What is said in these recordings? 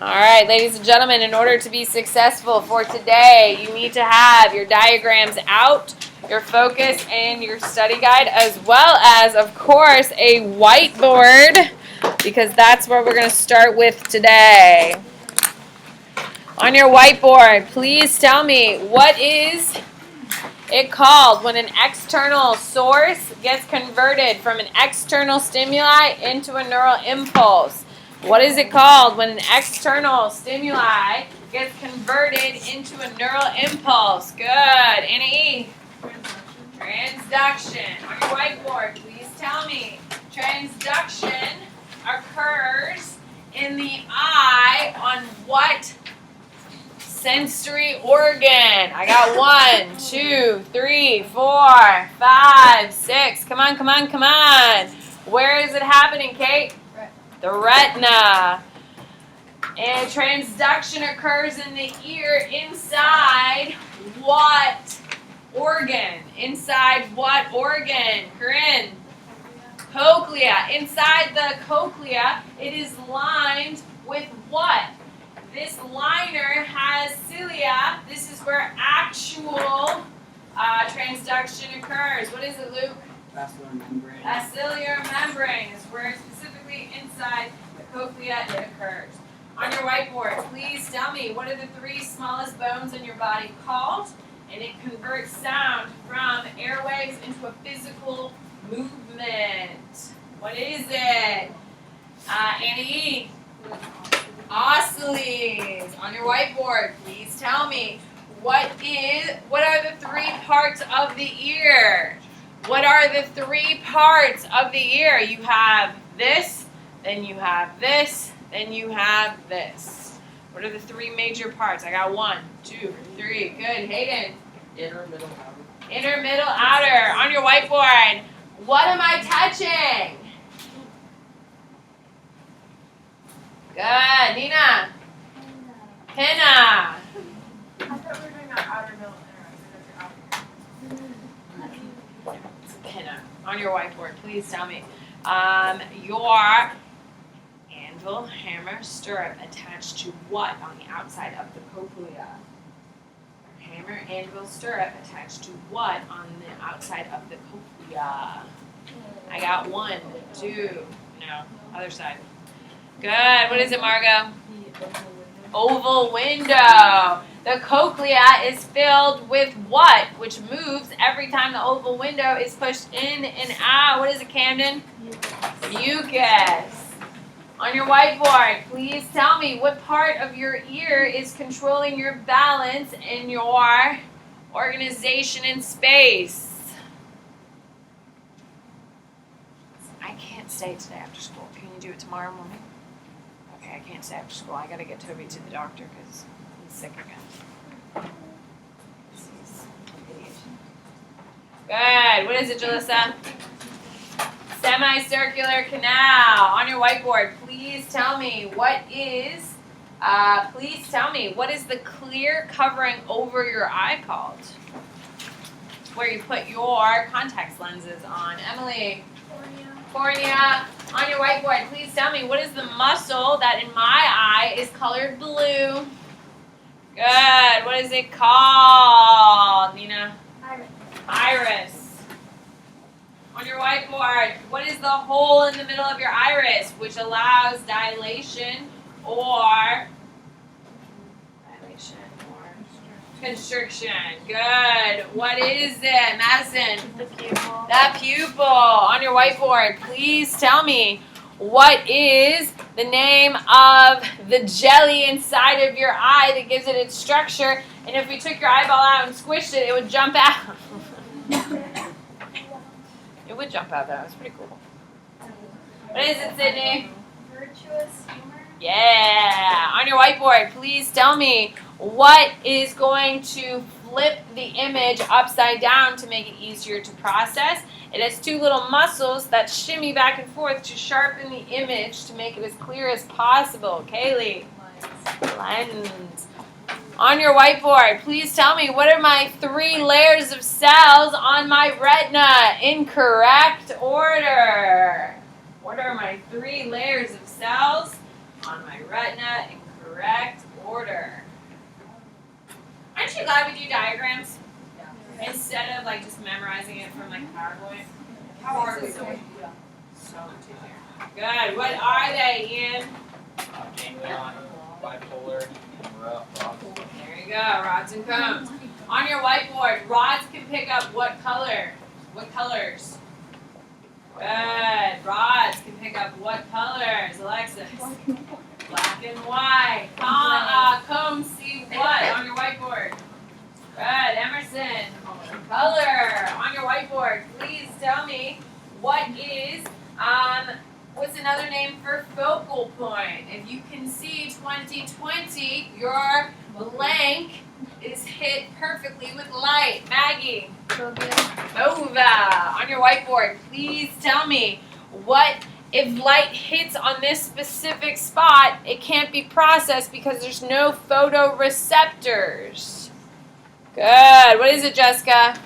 All right, ladies and gentlemen, in order to be successful for today, you need to have your diagrams out, your focus, and your study guide, as well as, of course, a whiteboard, because that's what we're going to start with today. On your whiteboard, please tell me, what is it called when an external source gets converted from an external stimuli into a neural impulse? What is it called when an external stimuli gets converted into a neural impulse? Good. Anna E. Transduction. On your whiteboard, please tell me. Transduction occurs in the eye on what sensory organ? I got 1, 2, 3, 4, 5, 6. Come on, come on, come on. Where is it happening, Kate? The retina. And transduction occurs in the ear inside what organ? Inside what organ? Corinne? Cochlea. Inside the cochlea, it is lined with what? This liner has cilia. This is where actual transduction occurs. What is it, Luke? Vascular membrane. Basilar membrane is where specifically inside the cochlea it occurs. On your whiteboard, please tell me, what are the 3 smallest bones in your body called? And it converts sound from airwaves into a physical movement. What is it? Annie? Oscilles. On your whiteboard, please tell me, what are the 3 parts of the ear? What are the 3 parts of the ear? You have this, then you have this, then you have this. What are the 3 major parts? I got 1, 2, 3. Good. Hayden. Inner, middle, outer. Inner, middle, outer. On your whiteboard, what am I touching? Good. Nina. Pinna. I thought we were doing our outer, middle, inner. Pinna. On your whiteboard, please tell me. Your anvil, hammer, stirrup attached to what on the outside of the cochlea? Hammer, anvil, stirrup attached to what on the outside of the cochlea? I got 1, 2, no, other side. Good. What is it, Margot? Oval window. The cochlea is filled with what? Which moves every time the oval window is pushed in and out. What is it, Camden? Mucus. On your whiteboard, please tell me, what part of your ear is controlling your balance and your organization in space? I can't stay today after school. Can you do it tomorrow morning? Okay, I can't stay after school. I gotta get Toby to the doctor because he's sick again. Good. What is it, Jalissa? Semicircular canal. On your whiteboard, please tell me, what is the clear covering over your eye called? It's where you put your contact lenses on. Emily? Cornea. On your whiteboard, please tell me, what is the muscle that in my eye is colored blue? Good. What is it called, Nina? Iris. On your whiteboard, what is the hole in the middle of your iris which allows dilation or constriction? Good. What is it, Madison? The pupil. The pupil. On your whiteboard, please tell me, what is the name of the jelly inside of your eye that gives it its structure? And if we took your eyeball out and squished it, it would jump out. It would jump out, though. It's pretty cool. What is it, Sydney? Virtuous humor. Yeah. On your whiteboard, please tell me, what is going to flip the image upside down to make it easier to process? It has 2 little muscles that shimmy back and forth to sharpen the image to make it as clear as possible. Kaylee. Lens. On your whiteboard, please tell me, what are my 3 layers of cells on my retina? Incorrect order. What are my 3 layers of cells on my retina? Incorrect of like just memorizing it from like PowerPoint? How hard is it? So much easier. Good. What are they, Ian? Ganglion, bipolar, and rods. There you go, rods and cones. On your whiteboard, rods can pick up what color? What colors? Good. Rods can pick up what colors? Alexis? Black and white. Combs see what on your whiteboard? Good. Emerson. Color on your whiteboard. Please tell me what is what's another name for focal point? If you can see 2020, your blank is hit perfectly with light. Maggie. Nova. On your whiteboard, please tell me what if light hits on this specific spot, it can't be processed because there's no photoreceptors. Good. What is it, Jessica?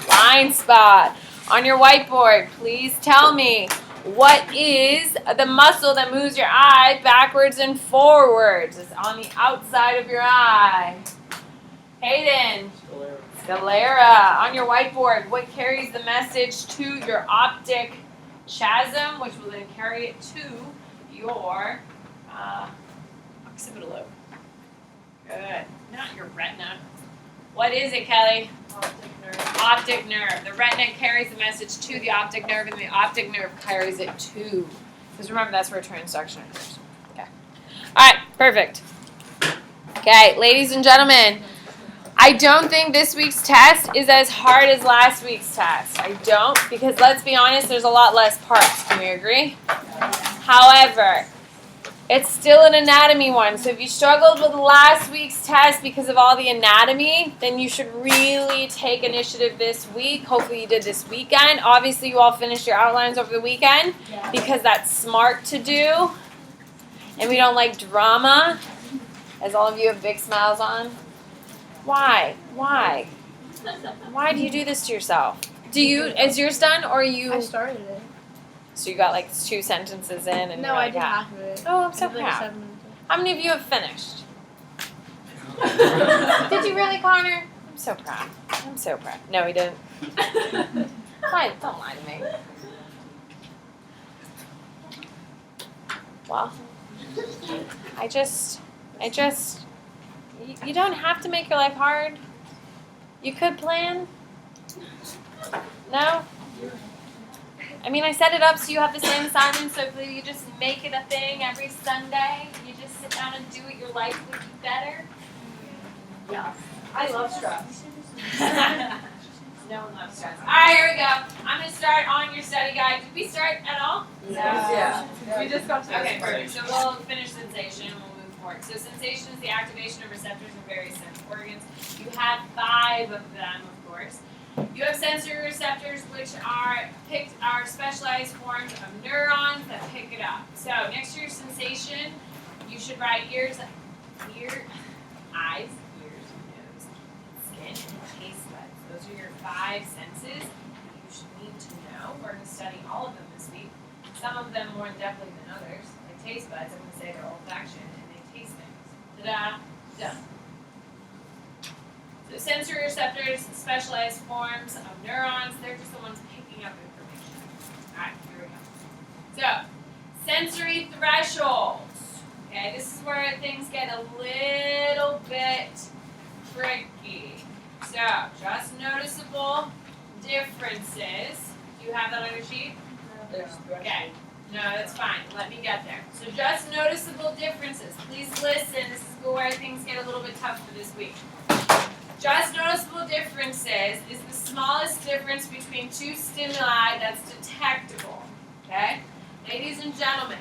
Blind spot. On your whiteboard, please tell me what is the muscle that moves your eye backwards and forwards? It's on the outside of your eye. Hayden. Sclera. On your whiteboard, what carries the message to your optic chiasm, which will then carry it to your occipital lobe. Good. Not your retina. What is it, Kelly? Optic nerve. The retina carries the message to the optic nerve, and the optic nerve carries it to. Because remember, that's where transduction occurs. Okay. All right. Perfect. Okay, ladies and gentlemen, I don't think this week's test is as hard as last week's test. I don't, because let's be honest, there's a lot less parts. Can we agree? However, it's still an anatomy one. So if you struggled with last week's test because of all the anatomy, then you should really take initiative this week. Hopefully you did this weekend. Obviously you all finished your outlines over the weekend because that's smart to do. And we don't like drama, as all of you have big smiles on. Why? Why? Why do you do this to yourself? Is yours done or you? I started it. So you got like 2 sentences in and No, you're I like, did yeah. half of it. Oh, I'm so I did, like, proud. 7 minutes. How many of you have finished? Did you really, Connor? I'm so proud. I'm so proud. No, he didn't. Why? Don't lie to me. Well, I just, you don't have to make your life hard. You could plan. No? I mean, I set it up so you have the same assignment, so if you just make it a thing every Sunday, you just sit down and do it, your life would be better. Yeah. I love stress. No one loves stress. All right, here we go. I'm going to start on your study guide. Did we start at all? Yeah. We just got to Okay, perfect. So we'll finish sensation and we'll move forward. So sensation is the activation of receptors in various sense organs. You have 5 of them, of course. You have sensory receptors, which are specialized forms of neurons that pick it up. So next to your sensation, you should write eyes, ears, nose, skin, and taste buds. Those are your 5 senses that you should need to know. We're going to study all of them this week. Some of them more in depthly than others. Like taste buds, I'm going to say they're olfaction and they taste things. Ta-da! Done. So sensory receptors, specialized forms of neurons, they're just the ones picking up information. Alright, here we go. So, sensory thresholds. Okay, this is where things get a little bit tricky. So, just noticeable differences. Do you have that on your sheet? Okay. No, that's fine. Let me get there. So just noticeable differences. Please listen. This is where things get a little bit tough for this week. Just noticeable differences is the smallest difference between 2 stimuli that's detectable. Okay? Ladies and gentlemen,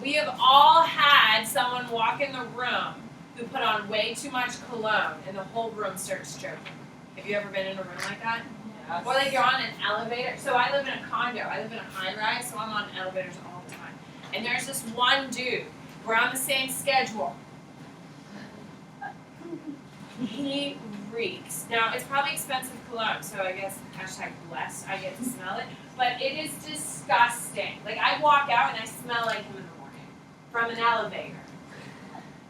we have all had someone walk in the room who put on way too much cologne and the whole room starts choking. Have you ever been in a room like that? Yes. Or like you're on an elevator. So I live in a condo. I live in a high rise, so I'm on elevators all the time. And there's this one dude. We're on the same schedule. He reeks. Now, it's probably expensive cologne, so I guess #blessed, I get to smell it. But it is disgusting. Like, I walk out and I smell like him in the morning from an elevator.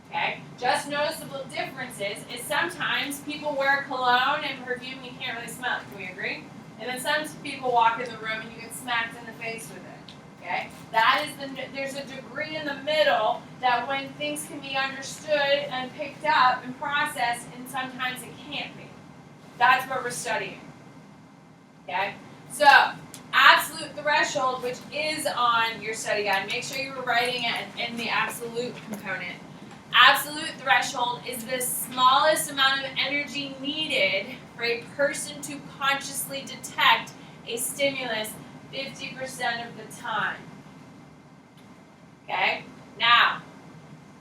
Okay? just noticeable differences is sometimes people wear cologne and perfume and you can't really smell it. Can we agree? And then some people walk in the room and you get smacked in the face with it. Okay? That is there's a degree in the middle that when things can be understood and picked up and processed, and sometimes it can't be. That's what we're studying. Okay? So, absolute threshold, which is on your study guide, make sure you were writing it in the absolute component. Absolute threshold is the smallest amount of energy needed for a person to consciously detect a stimulus 50% of the time. Okay? Now,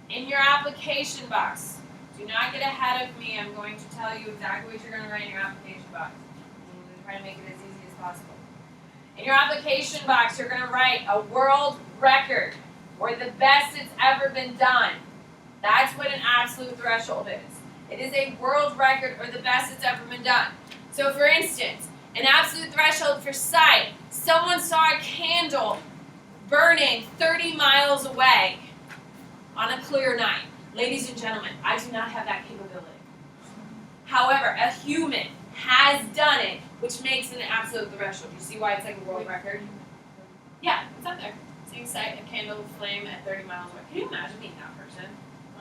in your application box, do not get ahead of me. I'm going to tell you exactly what you're going to write in your application box. I'm going to try to make it as easy as possible. In your application box, you're going to write a world record, or the best it's ever been done. That's what an absolute threshold is. It is a world record, or the best it's ever been done. So for instance, an absolute threshold for sight, someone saw a candle burning 30 miles away on a clear night. Ladies and gentlemen, I do not have that capability. However, a human has done it, which makes it an absolute threshold. You see why it's like a world record? Yeah, it's up there. Seeing sight, a candle flame at 30 miles away. Can you imagine being that person?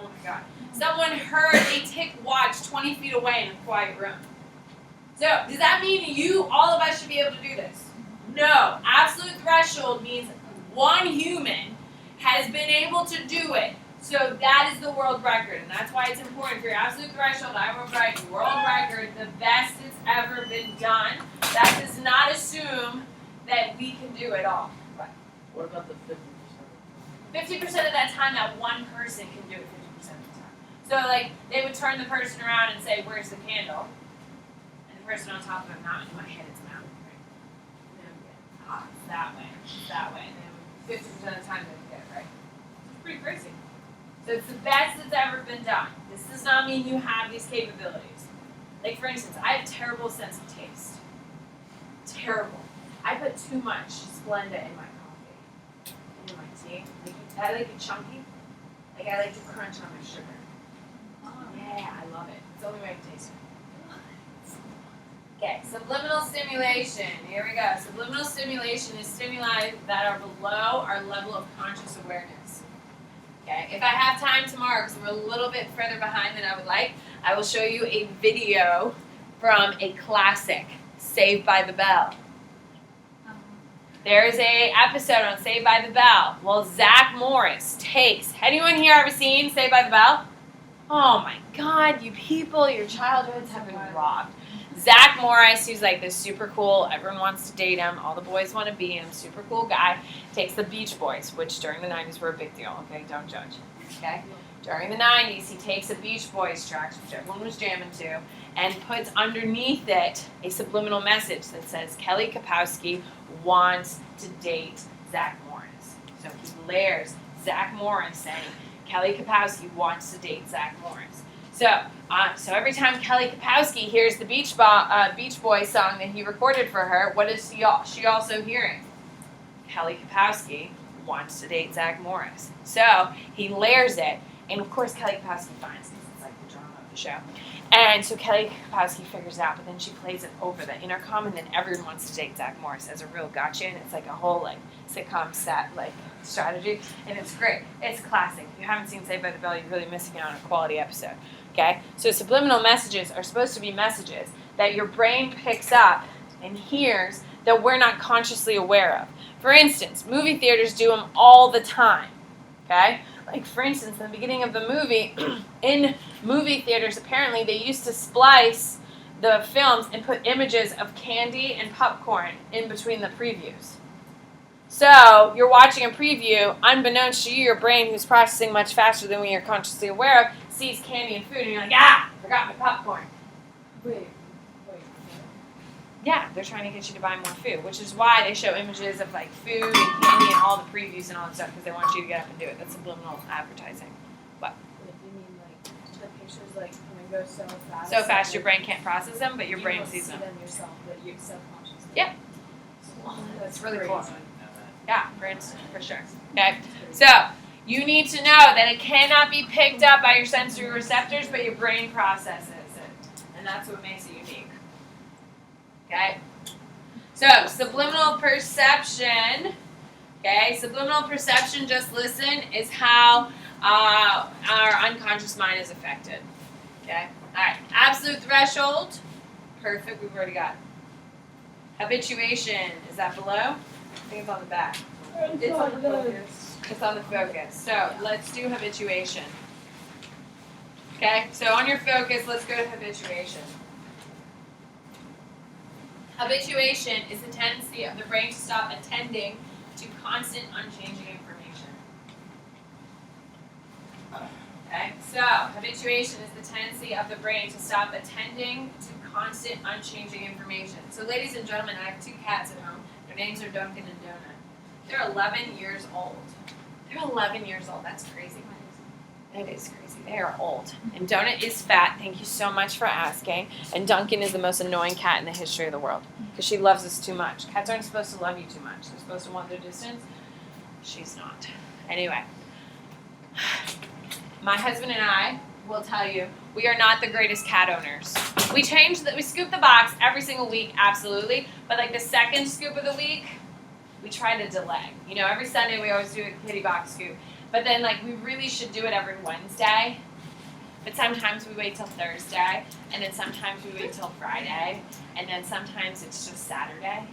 Oh my God. Someone heard a tick watch 20 feet away in a quiet room. So, does that mean all of us should be able to do this? No. Absolute threshold means one human has been able to do it. So that is the world record, and that's why it's important. For your absolute threshold, I will write world record, the best it's ever been done. That does not assume that we can do it all. Right. What about the 50%? 50% of that time, that one person can do it 50% of the time. So, like, they would turn the person around and say, "Where's the candle?" And the person on top of them, not in my head, it's mountain. Right? And then it's that way, and then 50% of the time they would get it right. It's pretty crazy. So it's the best that's ever been done. This does not mean you have these capabilities. Like, for instance, I have terrible sense of taste. Terrible. I put too much Splenda in my coffee, in my tea. I like it chunky. Like, I like to crunch on my sugar. Yeah, I love it. It's the only way I can taste it. Okay, subliminal stimulation. Here we go. Subliminal stimulation is stimuli that are below our level of conscious awareness. Okay, if I have time tomorrow, because we're a little bit further behind than I would like, I will show you a video from a classic, Saved by the Bell. There is an episode on Saved by the Bell. Well, Zach Morris takes... Anyone here ever seen Saved by the Bell? Oh my God, you people, your childhoods have been robbed. Zach Morris, who's like this super cool, everyone wants to date him, all the boys want to be him, super cool guy, takes the Beach Boys, which during the 90s were a big deal, okay? Don't judge, okay? During the 90s, he takes a Beach Boys track, which everyone was jamming to, and puts underneath it a subliminal message that says, Kelly Kapowski wants to date Zach Morris. So he layers Zach Morris saying, Kelly Kapowski wants to date Zach Morris. So every time Kelly Kapowski hears the Beach Boys song that he recorded for her, what is she also hearing? Kelly Kapowski wants to date Zach Morris. So he layers it, and of course Kelly Kapowski finds it. It's like the drama of the show. And so Kelly Kapowski figures it out, but then she plays it over the intercom, and then everyone wants to date Zach Morris as a real gotcha, and it's like a whole like sitcom set like strategy, and it's great. It's classic. If you haven't seen Saved by the Bell, you're really missing out on a quality episode. Okay? So subliminal messages are supposed to be messages that your brain picks up and hears that we're not consciously aware of. For instance, movie theaters do them all the time. Okay? Like, for instance, in the beginning of the movie, in movie theaters, apparently they used to splice the films and put images of candy and popcorn in between the previews. So, you're watching a preview, unbeknownst to you, your brain, who's processing much faster than we are consciously aware of, sees candy and food, and you're like, forgot my popcorn. Wait. Yeah, they're trying to get you to buy more food, which is why they show images of like food and candy and all the previews and all that stuff, because they want you to get up and do it. That's subliminal advertising. What? You mean like the pictures like come and go so fast? So fast your brain can't process them, but your brain sees You them. don't see them yourself, but you subconsciously. Yep. Oh, That's really cool. I didn't know that. Yeah, brains for sure. Okay, so You need to know that it cannot be picked up by your sensory receptors, but your brain processes it. And that's what makes it unique. Okay? So, subliminal perception. Okay, subliminal perception, just listen, is how our unconscious mind is affected. Okay? Alright, absolute threshold. Perfect, we've already got it. Habituation, is that below? I think it's on the back. It's on the focus. It's on the focus. So let's do habituation. Okay, so on your focus, let's go to habituation. Habituation is the tendency of the brain to stop attending to constant, unchanging information. Okay, so habituation is the tendency of the brain to stop attending to constant, unchanging information. So ladies and gentlemen, I have two cats at home. Their names are Duncan and Donut. They're 11 years old. They're 11 years old. That's crazy. That is crazy. They are old. And Donut is fat. Thank you so much for asking. And Duncan is the most annoying cat in the history of the world because she loves us too much. Cats aren't supposed to love you too much. They're supposed to want their distance. She's not. Anyway, my husband and I will tell you, we are not the greatest cat owners. We scoop the box every single week, absolutely. But like the second scoop of the week, we try to delay. You know, every Sunday we always do a kitty box scoop. But then, like, we really should do it every Wednesday. But sometimes we wait till Thursday. And then sometimes we wait till Friday. And then sometimes it's just Saturday.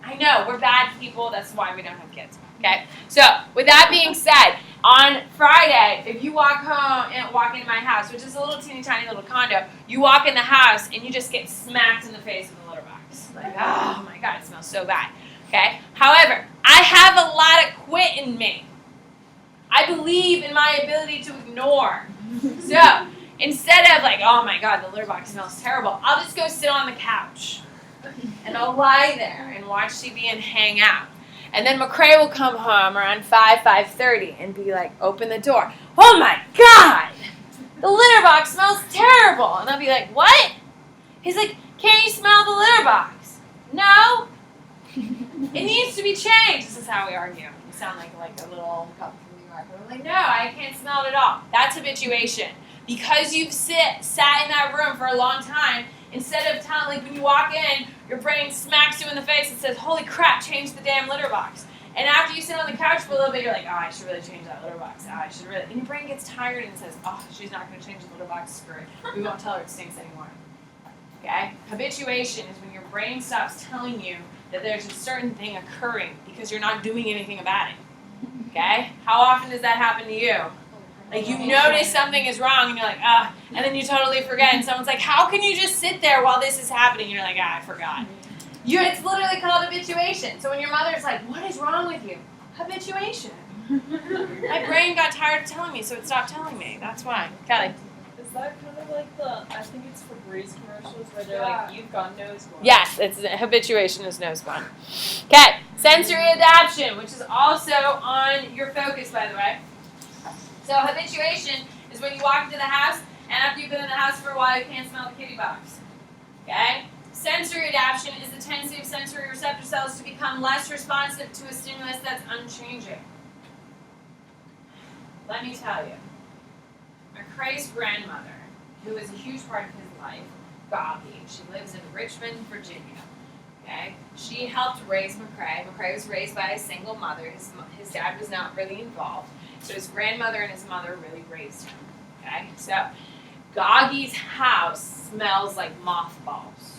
I know, we're bad people. That's why we don't have kids. Okay? So, with that being said, on Friday, if you walk home and walk into my house, which is a little teeny tiny little condo, you walk in the house and you just get smacked in the face with a litter box. Like, oh my God, it smells so bad. Okay? However, I have a lot of quit in me. I believe in my ability to ignore. So, instead of like, oh my God, the litter box smells terrible, I'll just go sit on the couch. And I'll lie there and watch TV and hang out. And then McCrae will come home around 5:30 and be like, open the door. Oh my God! The litter box smells terrible. And I'll be like, what? He's like, can't you smell the litter box? No. It needs to be changed. This is how we argue. We sound like a little couple from New York. I'm like, no, I can't smell it at all. That's habituation. Because you've sat in that room for a long time, instead of telling, like when you walk in, your brain smacks you in the face and says, holy crap, change the damn litter box. And after you sit on the couch for a little bit, you're like, oh, I should really change that litter box. Oh, I should really. And your brain gets tired and says, oh, she's not going to change the litter box. Screw it. We won't tell her it stinks anymore. Okay? Habituation is when your brain stops telling you that there's a certain thing occurring because you're not doing anything about it. Okay? How often does that happen to you? Like you notice something is wrong and you're like, and then you totally forget and someone's like, how can you just sit there while this is happening? And you're like, I forgot. It's literally called habituation. So when your mother's like, what is wrong with you? Habituation. My brain got tired of telling me, so it stopped telling me. That's why. Kelly. Is that kind of like I think it's Febreze commercials where they're like, you've gone nose blind? Yes, it's habituation is nose blind. Okay, sensory adaptation, which is also on your focus, by the way. So habituation is when you walk into the house, and after you've been in the house for a while, you can't smell the kitty box. Okay? Sensory adaptation is the tendency of sensory receptor cells to become less responsive to a stimulus that's unchanging. Let me tell you, McCrae's grandmother, who is a huge part of his life, Goggy, she lives in Richmond, Virginia. Okay? She helped raise McCrae. McCrae was raised by a single mother. His dad was not really involved. So his grandmother and his mother really raised him. Okay? So Goggy's house smells like mothballs.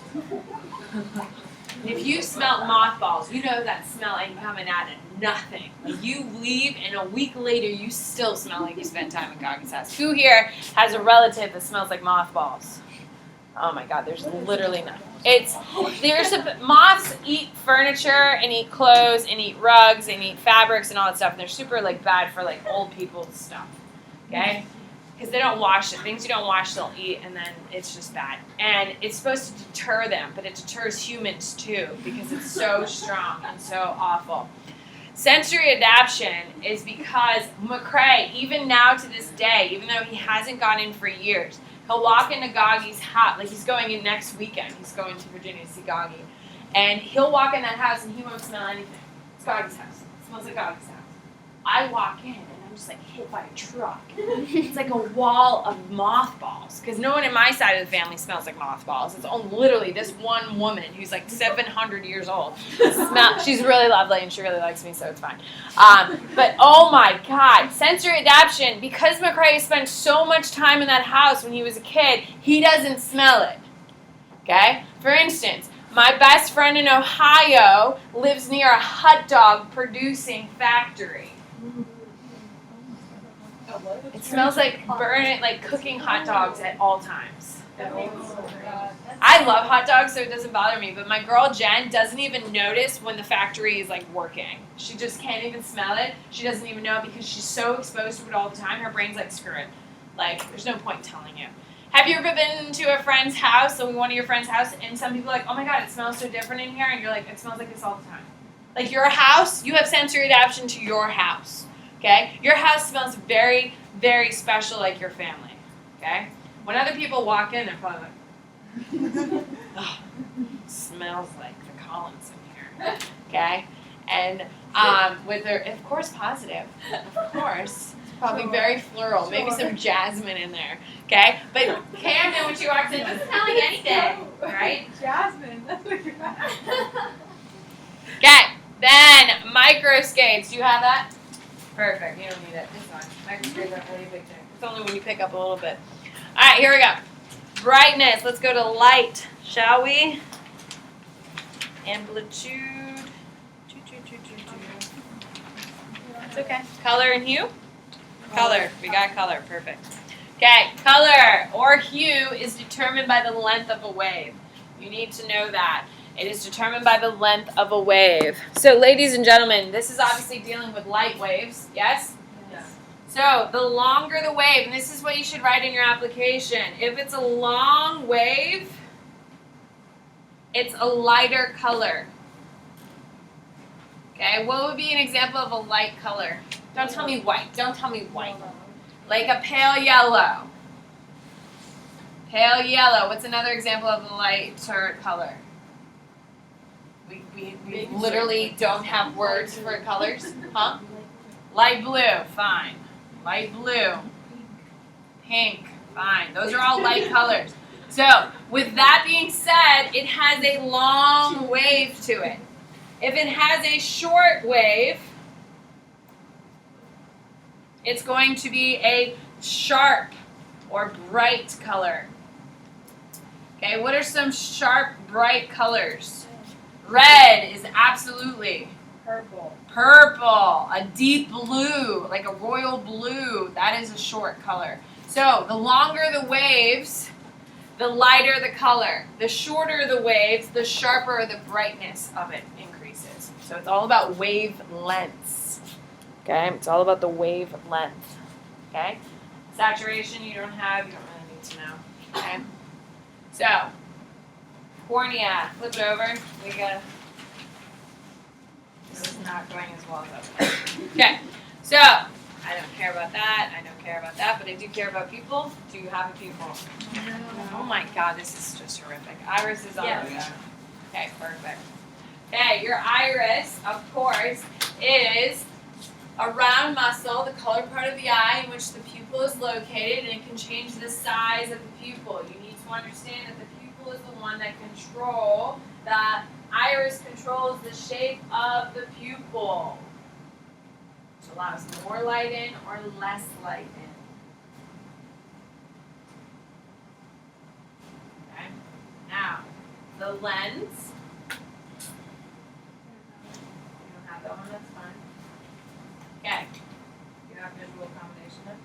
If you smelled mothballs, you know that smell ain't coming out of nothing. Like you leave and a week later you still smell like you spent time in Goggy's house. Who here has a relative that smells like mothballs? Oh my God, there's literally none. Moths eat furniture and eat clothes and eat rugs and eat fabrics and all that stuff. And they're super bad for old people's stuff. Okay? Because they don't wash it. Things you don't wash, they'll eat, and then it's just bad. And it's supposed to deter them, but it deters humans too because it's so strong and so awful. Sensory adaptation is because McCrae, even now to this day, even though he hasn't gone in for years, he'll walk into Goggy's house, like he's going in next weekend. He's going to Virginia to see Goggy. And he'll walk in that house and he won't smell anything. It's Goggy's house. It smells like Goggy's house. I walk in and I'm just like hit by a truck. It's like a wall of mothballs. Because no one in my side of the family smells like mothballs. It's only literally this one woman who's like 700 years old. She's really lovely and she really likes me, so it's fine. But oh my God, sensory adaptation. Because McCrae spent so much time in that house when he was a kid, he doesn't smell it. Okay? For instance, my best friend in Ohio lives near a hot dog producing factory. It smells like burning, like cooking hot dogs at all times. I love hot dogs, so it doesn't bother me. But my girl Jen doesn't even notice when the factory is like working. She just can't even smell it. She doesn't even know because she's so exposed to it all the time. Her brain's like, screw it. Like, there's no point in telling you. Have you ever been to a friend's house, so one of your friend's house, and some people are like, oh my God, it smells so different in here, and you're like, it smells like this all the time. Like your house, you have sensory adaptation to your house. Okay? Your house smells very, very special like your family. Okay? When other people walk in, they're probably like, oh, smells like the Collins in here. Okay? And with their, of course, positive. Of course. It's probably very floral. Maybe some jasmine in there. Okay? But Camden, when she walks in, doesn't smell like anything. Right? Jasmine. That's what you're Okay. Then, microscapes. Do you have that? Perfect. You don't need it. It's fine. Microscapes are really big thing. It's only when you pick up a little bit. All right, here we go. Brightness. Let's go to light, shall we? Amplitude. It's okay. Color and hue? Color. We got color. Perfect. Okay. Color or hue is determined by the length of a wave. You need to know that. It is determined by the length of a wave. So, ladies and gentlemen, this is obviously dealing with light waves. Yes? Yes. So, the longer the wave, and this is what you should write in your application. If it's a long wave, it's a lighter color. Okay, what would be an example of a light color? Don't tell me white. Don't tell me white. Like a pale yellow. Pale yellow. What's another example of a lighter color? We literally don't have words for colors. Huh? Light blue. Fine. Light blue. Pink. Fine. Those are all light colors. So, with that being said, it has a long wave to it. If it has a short wave, it's going to be a sharp or bright color. Okay, what are some sharp, bright colors? Red is absolutely Purple. purple. A deep blue, like a royal blue, that is a short color. So the longer the waves, the lighter the color. The shorter the waves, the sharper the brightness of it increases. So it's all about wavelengths. Okay, it's all about the wavelength. Okay, saturation you don't really need to know. Okay, so cornea, flip it over. We got. This is not going as well as I would. Okay, so I don't care about that. I don't care about that, but I do care about pupil. Do you have a pupil? No. Oh my God, this is just horrific. Iris is on. Yes. Okay, perfect. Okay, your iris, of course, is a round muscle, the colored part of the eye in which the pupil is located, and it can change the size of the pupil. You need to understand that the pupil is the one that controls the iris controls the shape of the pupil, which allows more light in or less light in. Okay. Now, the lens. You don't have that one, that's fine. Okay. You have visual accommodation then?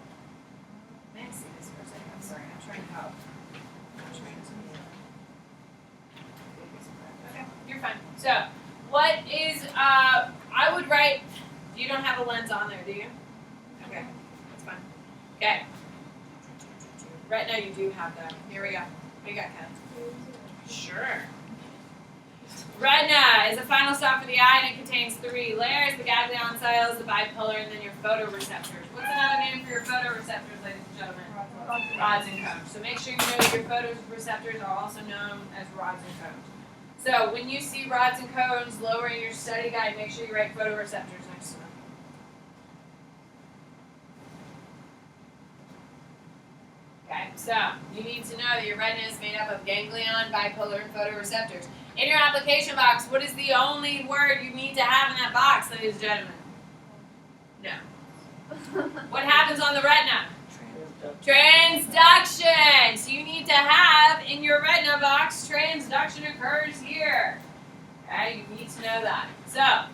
May I see this for a second? I'm sorry, I'm trying to help. Okay, you're fine. So, what is, I would write, you don't have a lens on there, do you? Okay, that's fine. Okay. Retina, you do have that. Here we go. What do you got, Ken? Sure. Retina is the final stop for the eye, and it contains 3 layers: the ganglion cells, the bipolar, and then your photoreceptors. What's another name for your photoreceptors, ladies and gentlemen? Rods and cones. So make sure you know that your photoreceptors are also known as rods and cones. So when you see rods and cones lower in your study guide, make sure you write photoreceptors next to them. so you need to know that your retina is made up of ganglion, bipolar, and photoreceptors. In your application box, what is the only word you need to have in that box, ladies and gentlemen? No. What happens on the retina? Transduction. So you need to have in your retina box, transduction occurs here. Okay, you need to know that. So,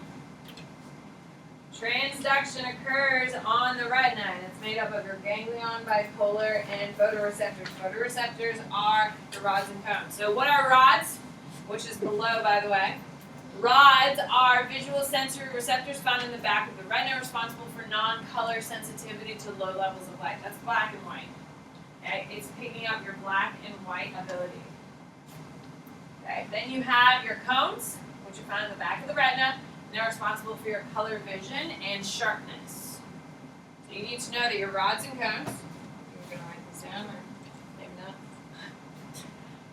transduction occurs on the retina, and it's made up of your ganglion, bipolar, and photoreceptors. Photoreceptors are the rods and cones. So what are rods? Which is below, by the way. Rods are visual sensory receptors found in the back of the retina, responsible for non-color sensitivity to low levels of light. That's black and white. Okay, it's picking up your black and white ability. Okay, then you have your cones, which are found in the back of the retina. They're responsible for your color vision and sharpness. So you need to know that your rods and cones, you're going to write this down or maybe not.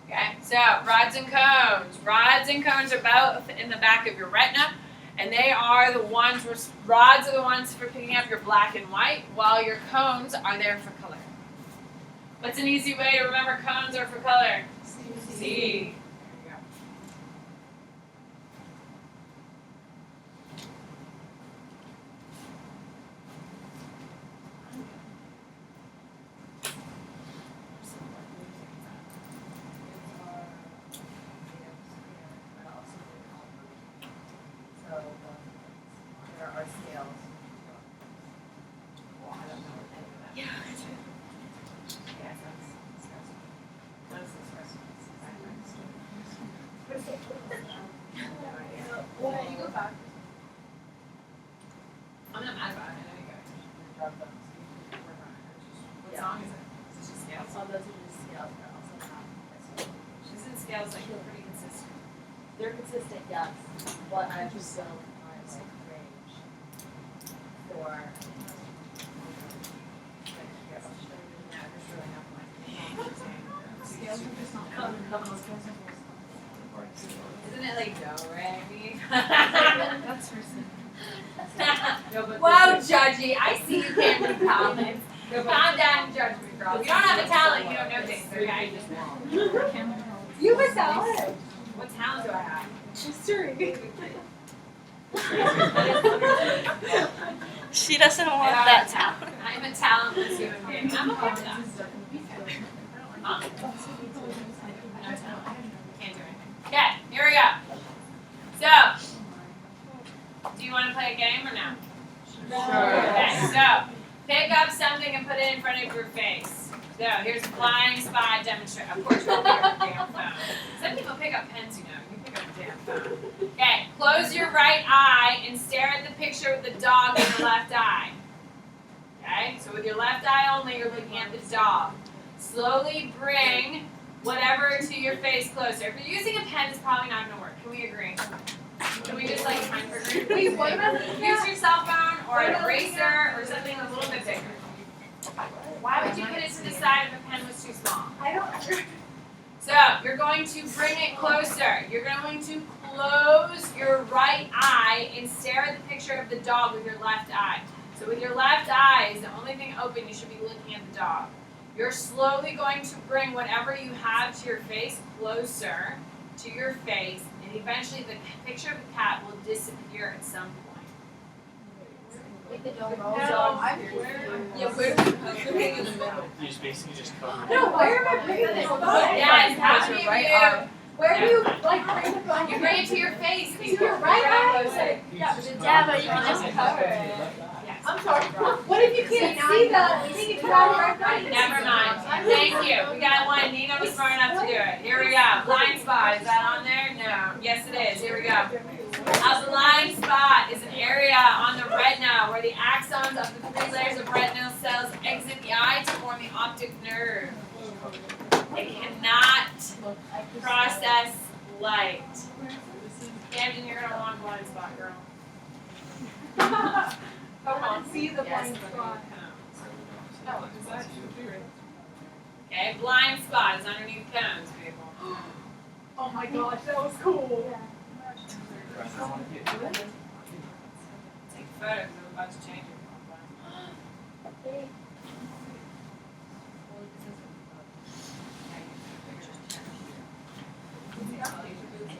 Okay, so rods and cones. Rods and cones are both in the back of your retina, and they are the ones, rods are the ones for picking up your black and white, while your cones are there for color. What's an easy way to remember cones are for color? C. I'm not mad about it. I know you guys. What song is it? Is it just scales? All those are just scales, but also not. She's in scales like pretty consistent. They're consistent, yes, but I just don't find like range for. Isn't it like do, re, mi? That's her sin. Whoa, judgy. I see you can't read comments. Calm down and judge me, girl. If you don't have a talent, you don't know things, okay? You have a talent. What talent do I have? History. She doesn't want I that have a talent. I'm a talentless human being. I'm okay with that. Huh? No talent. Can't do anything. Okay, here we go. So, do you want to play a game or no? Sure. Okay, so pick up something and put it in front of your face. So here's a blind spot demonstration. Of course, you'll pick up a damn phone. Some people pick up pens, you know. You pick up a damn phone. Okay, close your right eye and stare at the picture with the dog in your left eye. Okay, so with your left eye only, you're looking at the dog. Slowly bring whatever to your face closer. If you're using a pen, it's probably not going to work. Can we agree? Can we just like time for group? Wait, what about Use your cell phone or an eraser or something a little bit bigger. Why would you put it to the side if a pen was too small? I don't. So you're going to bring it closer. You're going to close your right eye and stare at the picture of the dog with your left eye. So with your left eye is the only thing open, you should be looking at the dog. You're slowly going to bring whatever you have to your face closer to your face, and eventually the picture of the cat will disappear at some point. Like the dog. No, I'm Yeah, we're looking in the middle. You just basically just cover. No, where am I bringing it? Yes, how many of you, Where do you like bring it from? you bring it to your face. To your right eye? Closer. Yeah, but Yeah, but you can just cover it. Yes. I'm sorry. What if you can't see that? You can try right now. Never mind. Thank you. We got one. Nina was smart enough to do it. Here we go. Blind spot. Is that on there? No. Yes, it is. Here we go. A blind spot is an area on the retina where the axons of the 3 layers of retinal cells exit the eye to form the optic nerve. It cannot process light. Camden, you're going to want a blind spot, girl. Come on, see the blind Yes. spot. Okay, blind spot is underneath cones, people. Oh my gosh, that was cool. Take a photo because I'm about to change it.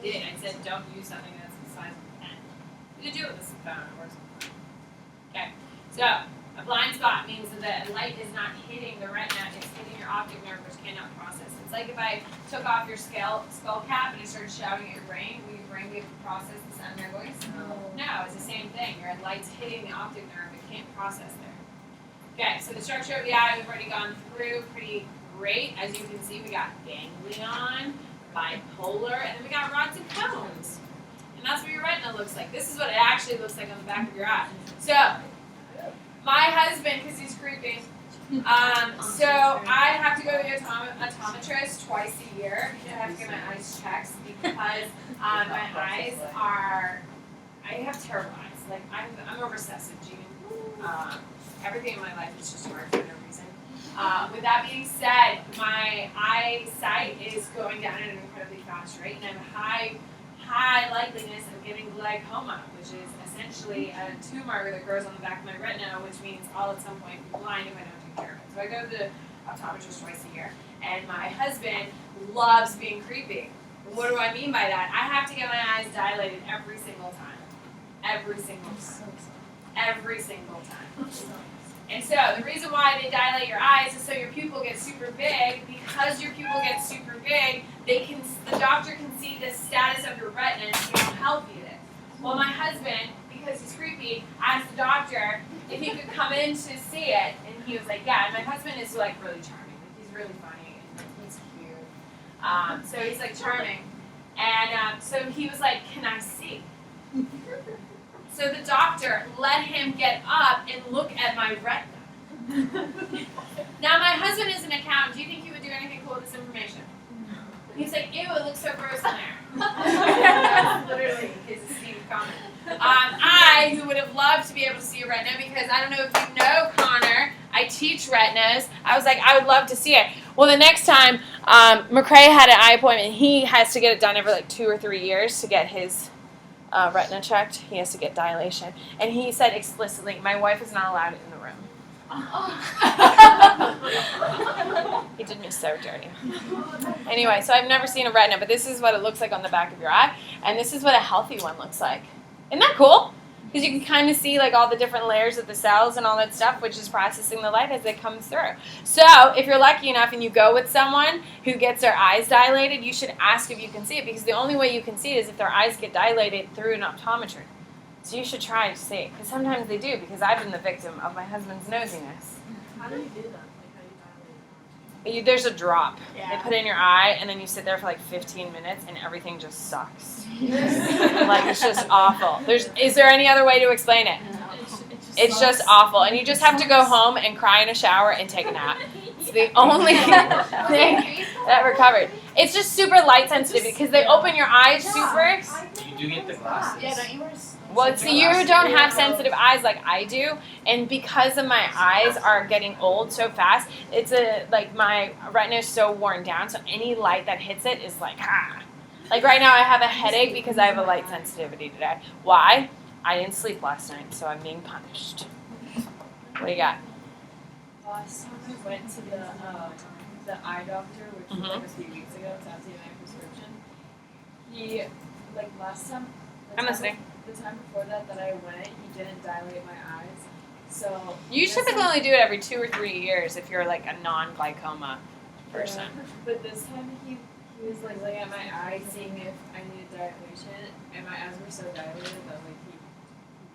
did. I said don't use something that's the size of a pen. You can do it with a phone. It works with a phone. Okay. So a blind spot means that the light is not hitting the retina. It's hitting your optic nerve, which cannot process. It's like if I took off your skull cap and I started shouting at your brain. Will your brain be able to process the sound of my voice? No, it's the same thing. Your light's hitting the optic nerve. It can't process there. Okay, so the structure of the eye we've already gone through pretty great. As you can see, we got ganglion, bipolar, and then we got rods and cones. And that's what your retina looks like. This is what it actually looks like on the back of your eye. So, my husband, because he's creepy, so I have to go to the optometrist twice a year. I have to get my eyes checked because my eyes are, I have terrible eyes. Like, I'm a recessive gene. Everything in my life is just hard for no reason. With that being said, my eyesight is going down at an incredibly fast rate, and I have high likeliness of getting glaucoma, which is essentially a tumor that grows on the back of my retina, which means I'll at some point be blind if I don't take care of it. So I go to the optometrist twice a year, and my husband loves being creepy. What do I mean by that? I have to get my eyes dilated every single time. Every single time. Every single time. And so the reason why they dilate your eyes is so your pupil gets super big. Because your pupil gets super big, the doctor can see the status of your retina and see how healthy it is. Well, my husband, because he's creepy, asked the doctor if he could come in to see it, and he was like, yeah. And my husband is like really charming. Like, he's really funny and he's cute. So he's like charming, and so he was like, can I see? So the doctor let him get up and look at my retina. Now my husband is an accountant. Do you think he would do anything cool with this information? He's like, ew, it looks so gross in there. That's literally his esteemed comment. I, who would have loved to be able to see a retina, because I don't know if you know Connor, I teach retinas. I was like, I would love to see it. Well, the next time, McCrae had an eye appointment. He has to get it done every like 2 or 3 years to get his retina checked. He has to get dilation. And he said explicitly, my wife is not allowed in the room. He did me so dirty. Anyway, so I've never seen a retina, but this is what it looks like on the back of your eye. And this is what a healthy one looks like. Isn't that cool? Because you can kind of see like all the different layers of the cells and all that stuff, which is processing the light as it comes through. So if you're lucky enough and you go with someone who gets their eyes dilated, you should ask if you can see it, because the only way you can see it is if their eyes get dilated through an optometry. So you should try to see it, because sometimes they do, because I've been the victim of my husband's nosiness. How do you do that? Like how you dilate? There's a drop. Yeah. They put it in your eye, and then you sit there for like 15 minutes, and everything just sucks. Like, it's just awful. Is there any other way to explain it? It's just awful, and you just have to go home and cry in a shower and take a nap. It's the only thing that recovered. It's just super light sensitive, because they open your eyes super. You do get the glasses. Yeah, don't you wear? Well, see, you don't have sensitive eyes like I do, and because of my eyes are getting old so fast, it's my retina is so worn down, so any light that hits it is like, ah. Like right now I have a headache because I have a light sensitivity today. Why? I didn't sleep last night, so I'm being punished. What do you got? Last time I went to the eye doctor, which was like a few weeks ago, to update my prescription. He, like last time, I'm listening. The time before that I went, he didn't dilate my eyes. So You typically only do it every 2 or 3 years if you're like a non-glaucoma person. Yeah. But this time he was like looking at my eyes, seeing if I needed dilation, and my eyes were so dilated that like he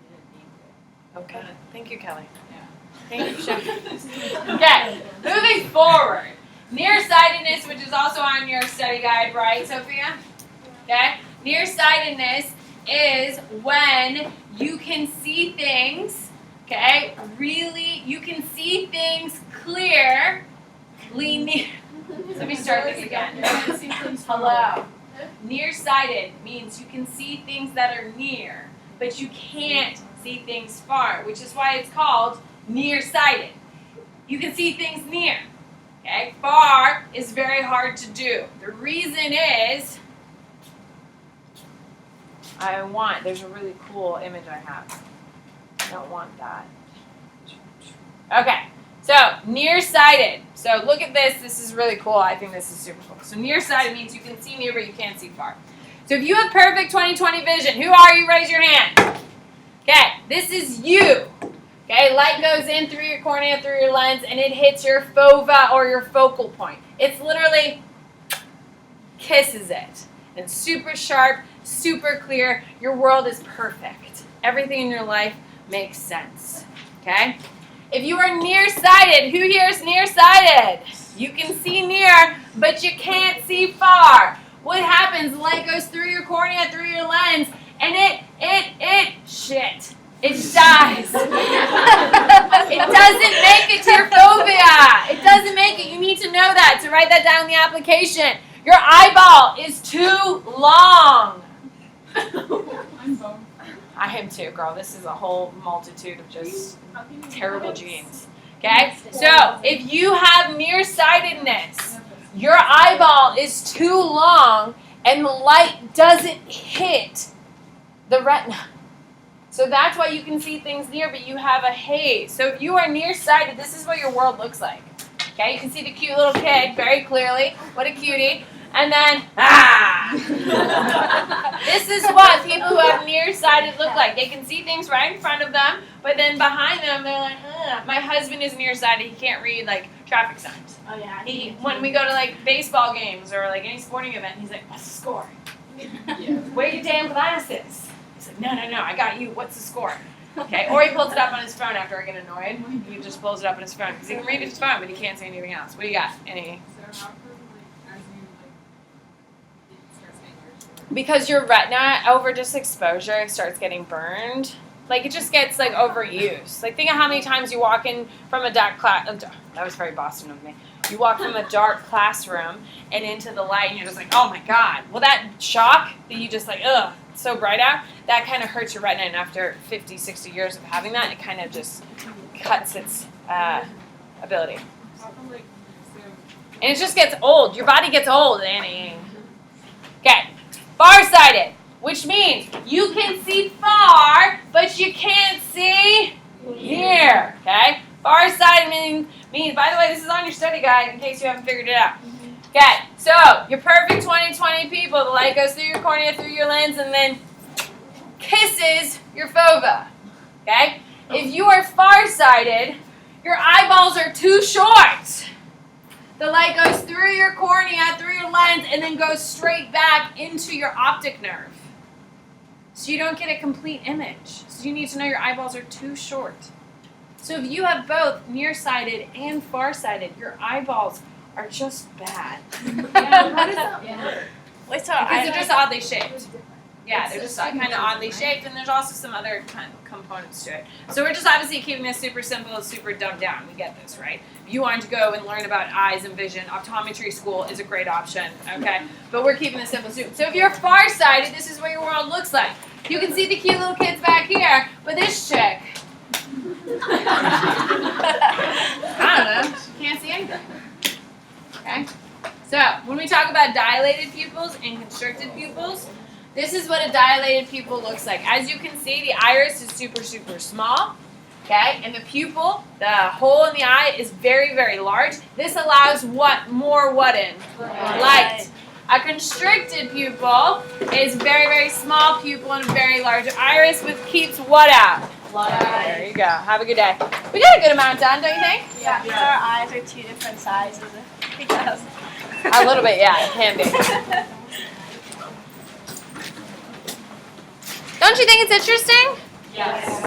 didn't need it. Okay. Thank you, Kelly. Yeah. Thank you, Chef. Okay, moving forward. Nearsightedness, which is also on your study guide, right, Sophia? Okay. Nearsightedness is when you can see things, okay, really, you can see things clearly near. Let me start this again. Hello. Nearsighted means you can see things that are near, but you can't see things far, which is why it's called nearsighted. You can see things near, okay? Far is very hard to do. The reason is, there's a really cool image I have. I don't want that. Okay, so nearsighted. So look at this. This is really cool. I think this is super cool. So nearsighted means you can see near, but you can't see far. So if you have perfect 20/20 vision, who are you? Raise your hand. Okay, this is you. Okay, light goes in through your cornea, through your lens, and it hits your fova or your focal point. It's literally kisses it. It's super sharp, super clear. Your world is perfect. Everything in your life makes sense. Okay? If you are nearsighted, who here is nearsighted? You can see near, but you can't see far. What happens? The light goes through your cornea, through your lens, and shit. It dies. It doesn't make it to your fovea. It doesn't make it. You need to know that, to write that down in the application. Your eyeball is too long. I'm bummed. I am too, girl. This is a whole multitude of just terrible genes. Okay? So, if you have nearsightedness, your eyeball is too long and the light doesn't hit the retina. So that's why you can see things near, but you have a haze. So if you are nearsighted, this is what your world looks like. Okay, you can see the cute little kid very clearly. What a cutie. And then, this is what people who have nearsighted look like. They can see things right in front of them, but then behind them, they're like, My husband is nearsighted. He can't read, like, traffic signs. Oh yeah. When we go to, like, baseball games or, like, any sporting event, he's like, what's the score? Where are your damn glasses? He's like, no, I got you. What's the score? Okay, or he pulls it up on his phone after I get annoyed. He just pulls it up on his phone because he can read his phone, but he can't see anything else. What do you got? Any? So how come, like, as you, like, it starts getting worse? Because your retina over just exposure starts getting burned. Like, it just gets, like, overused. Like, think of how many times you walk in from a dark class. That was very Boston of me. You walk from a dark classroom and into the light, and you're just like, oh my God. Well, that shock that you just like, ugh, it's so bright out, that kind of hurts your retina. And after 50, 60 years of having that, it kind of just cuts its ability. How come, like, so And it just gets old. Your body gets old, Annie. Okay, farsighted, which means you can see far, but you can't see near. Okay, farsighted means, by the way, this is on your study guide in case you haven't figured it out. Okay, so your perfect 20/20 people, the light goes through your cornea, through your lens, and then kisses your fova. Okay, if you are farsighted, your eyeballs are too short. The light goes through your cornea, through your lens, and then goes straight back into your optic nerve. So you don't get a complete image. So you need to know your eyeballs are too short. So if you have both nearsighted and farsighted, your eyeballs are just bad. Yeah, how does that work? Wait, so Because they're just oddly shaped. It's different. Yeah, they're just kind of oddly shaped, and there's also some other kind of components to it. So we're just obviously keeping this super simple, super dumbed down. We get this, right? If you want to go and learn about eyes and vision, optometry school is a great option, okay? But we're keeping this simple. So if you're farsighted, this is what your world looks like. You can see the cute little kids back here, but this chick, I don't know, she can't see anything. Okay? So when we talk about dilated pupils and constricted pupils, this is what a dilated pupil looks like. As you can see, the iris is super, super small, okay? And the pupil, the hole in the eye, is very, very large. This allows what in? Light. A constricted pupil is very, very small pupil and a very large iris, which keeps what out? Light. There you go. Have a good day. We got a good amount done, don't you think? Yeah, because our eyes are two different sizes. Because A little bit, yeah, it can be. Don't you think it's interesting? yes.